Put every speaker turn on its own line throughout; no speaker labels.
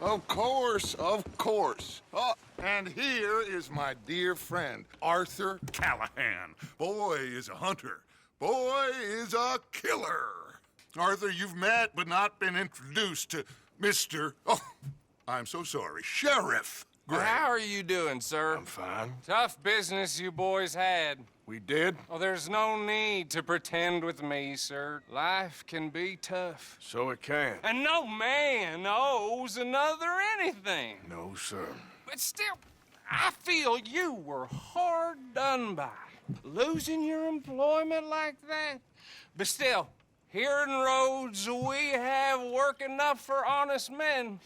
Of course, of course. Oh, and here is my dear friend, Arthur Callahan. Boy is a hunter. Boy is a killer. Arthur, you've met but not been introduced to Mr. Oh, I'm so sorry, Sheriff Gray.
How are you doing, sir?
I'm fine.
Tough business you boys had.
We did?
Oh, there's no need to pretend with me, sir. Life can be tough.
So it can.
And no man owes another anything.
No, sir.
But still, I feel you were hard done by. Losing your employment like that. But still, here in Rhodes, we have work enough for honest men.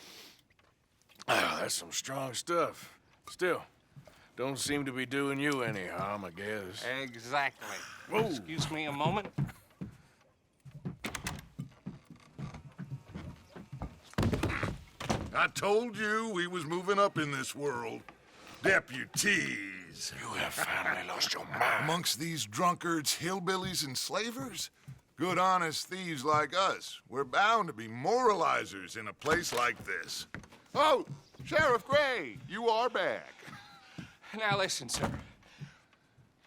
Ah, that's some strong stuff. Still, don't seem to be doing you any harm, I guess.
Exactly.
Whoa.
Excuse me a moment.
I told you we was moving up in this world. Deputies.
You have finally lost your mind.
Amongst these drunkards, hillbillies, and slavers? Good honest thieves like us. We're bound to be moralizers in a place like this. Oh, Sheriff Gray, you are back.
Now listen, sir.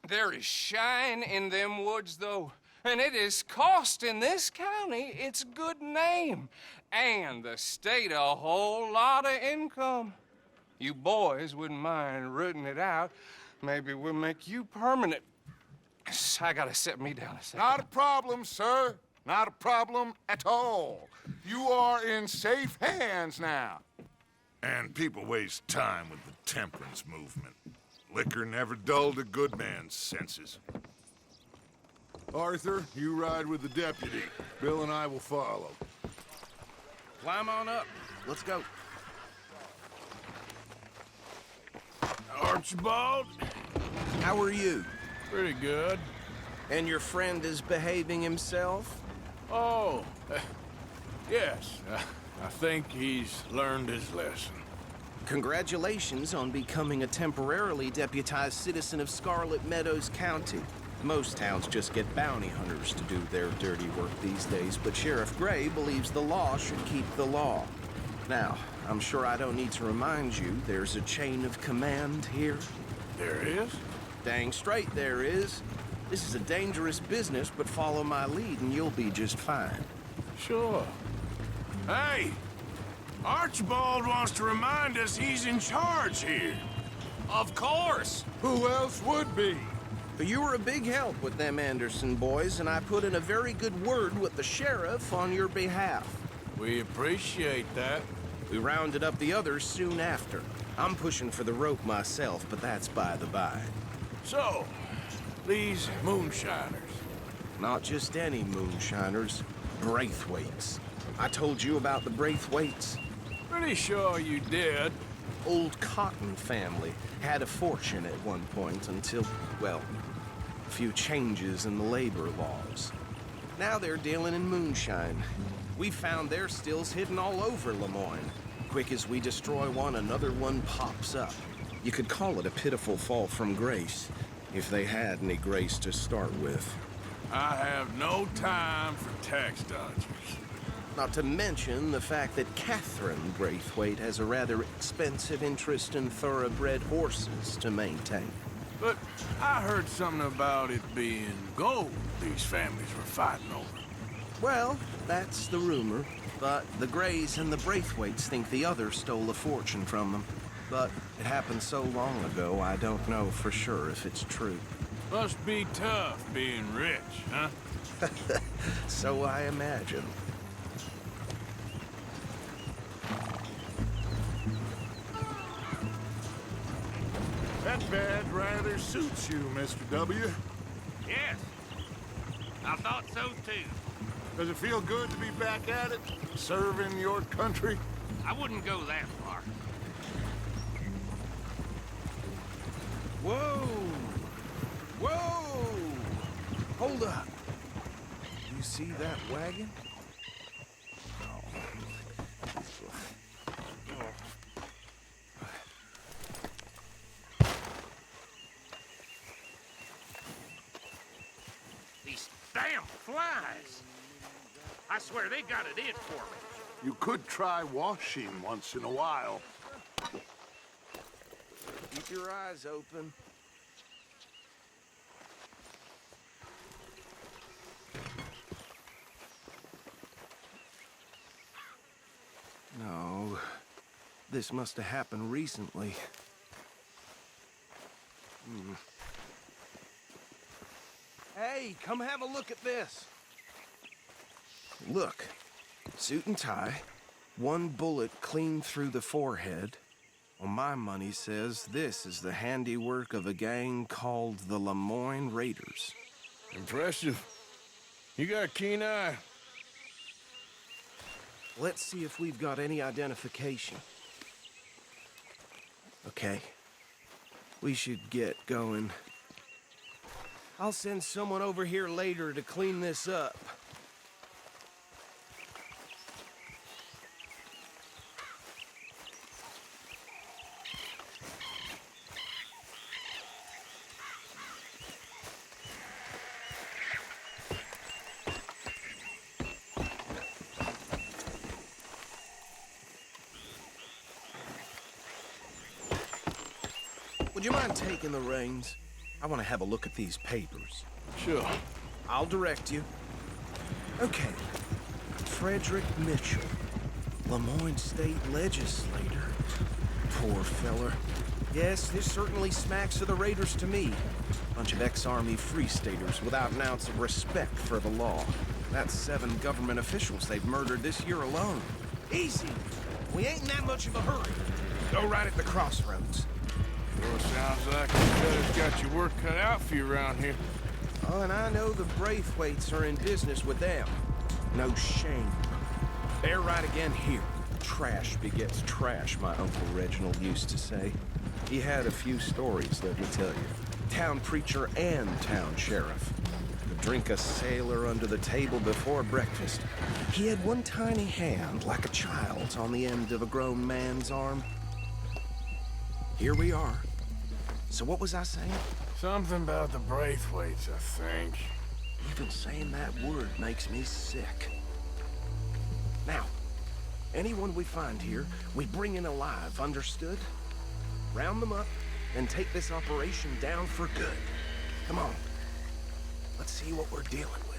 There is shine in them woods, though, and it is costing this county its good name and the state a whole lot of income. You boys wouldn't mind rooting it out. Maybe we'll make you permanent. I gotta sit me down a second.
Not a problem, sir. Not a problem at all. You are in safe hands now. And people waste time with the temperance movement. Liquor never dulled a good man's senses. Arthur, you ride with the deputy. Bill and I will follow.
Climb on up. Let's go.
Archibald?
How are you?
Pretty good.
And your friend is behaving himself?
Oh, yes. I think he's learned his lesson.
Congratulations on becoming a temporarily deputized citizen of Scarlet Meadows County. Most towns just get bounty hunters to do their dirty work these days, but Sheriff Gray believes the law should keep the law. Now, I'm sure I don't need to remind you there's a chain of command here.
There is?
Dang straight there is. This is a dangerous business, but follow my lead and you'll be just fine.
Sure. Hey! Archibald wants to remind us he's in charge here.
Of course.
Who else would be?
You were a big help with them Anderson boys, and I put in a very good word with the sheriff on your behalf.
We appreciate that.
We rounded up the others soon after. I'm pushing for the rope myself, but that's by the by.
So, these moonshiners.
Not just any moonshiners, Braithwaites. I told you about the Braithwaites.
Pretty sure you did.
Old Cotton family had a fortune at one point until, well, a few changes in the labor laws. Now they're dealing in moonshine. We found their stills hidden all over Lemoyne. Quick as we destroy one, another one pops up. You could call it a pitiful fall from grace, if they had any grace to start with.
I have no time for tax dodgers.
Not to mention the fact that Catherine Braithwaite has a rather expensive interest in thoroughbred horses to maintain.
But I heard something about it being gold these families were fighting over.
Well, that's the rumor. But the Grays and the Braithwaites think the others stole a fortune from them. But it happened so long ago, I don't know for sure if it's true.
Must be tough being rich, huh?
So I imagine.
That badge rather suits you, Mr. W.
Yes, I thought so too.
Does it feel good to be back at it, serving your country?
I wouldn't go that far.
Whoa! Whoa! Hold up. You see that wagon?
These damn flies. I swear they got it in for me.
You could try washing once in a while.
Keep your eyes open. No, this must have happened recently. Hey, come have a look at this. Look, suit and tie, one bullet clean through the forehead. Well, my money says this is the handiwork of a gang called the Lemoyne Raiders.
Impressive. You got a keen eye.
Let's see if we've got any identification. Okay. We should get going. I'll send someone over here later to clean this up. Would you mind taking the reins? I want to have a look at these papers.
Sure.
I'll direct you. Okay. Frederick Mitchell, Lemoyne State Legislator. Poor feller. Yes, this certainly smacks of the Raiders to me. Bunch of ex-Army Free Staters without an ounce of respect for the law. That's 7 government officials they've murdered this year alone. Easy. We ain't in that much of a hurry. Go right at the crossroads.
Sure sounds like you fellas got your work cut out for you around here.
Oh, and I know the Braithwaites are in business with them. No shame. They're right again here. Trash begets trash, my Uncle Reginald used to say. He had a few stories, let me tell you. Town preacher and town sheriff. Could drink a sailor under the table before breakfast. He had one tiny hand, like a child's, on the end of a grown man's arm. Here we are. So what was I saying?
Something about the Braithwaites, I think.
Even saying that word makes me sick. Now, anyone we find here, we bring in alive, understood? Round them up, and take this operation down for good. Come on. Let's see what we're dealing with.